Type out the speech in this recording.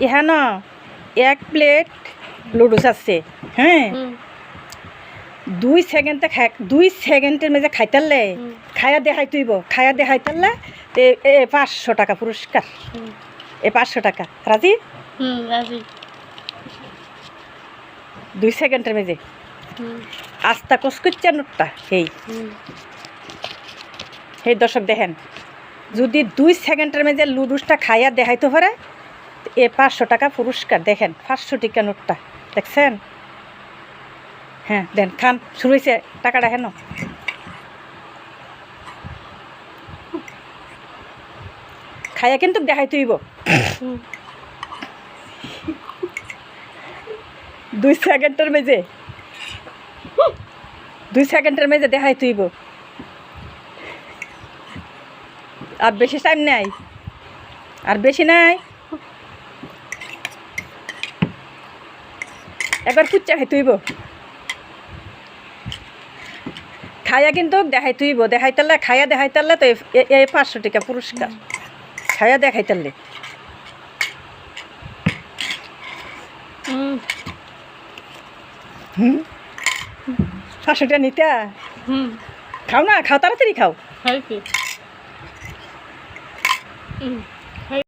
ইহা না 1 প্লেট লুডুস আছে, হ্যাঁ 2 সেকেন্ডে 2 সেকেন্ডের মেঝে খাইতারলে খায়া দেখাই তুইব, খায়া দেখাই তারলে 500 টাকা পুরস্কার। 500 টাকা রাজি? রাজি। 2 সেকেন্ডের মেঝে আস্তা কসকচ্চা নোটটা সেই দর্শক দেখেন, যদি 2 সেকেন্ডের মেঝে লুডুসটা খাইয়া দেখাইতে পারে 500 টাকা পুরস্কার। দেখেন 500 টাকা নোটটা দেখছেন? হ্যাঁ দেন, খান, শুরু হয়েছে, টাকাটা হেন খাইয়া কিন্তু দেখাই তুইব। 2 সেকেন্ডের মেঝে 2 সেকেন্ডের মেঝে দেখাই তুইব। আর বেশি টাইম নাই, আর বেশি নাই, একবার কুচ্চা খাই তুইব, খাইয়া কিন্তু দেখাই তুইব। দেখাইতারলে খাইয়া দেখাইতারলে তো 500 টাকা পুরস্কার। খাইয়া দেখাইতারলে 500 টাকা নিতা। খাও না, খাও, তাড়াতাড়ি খাও।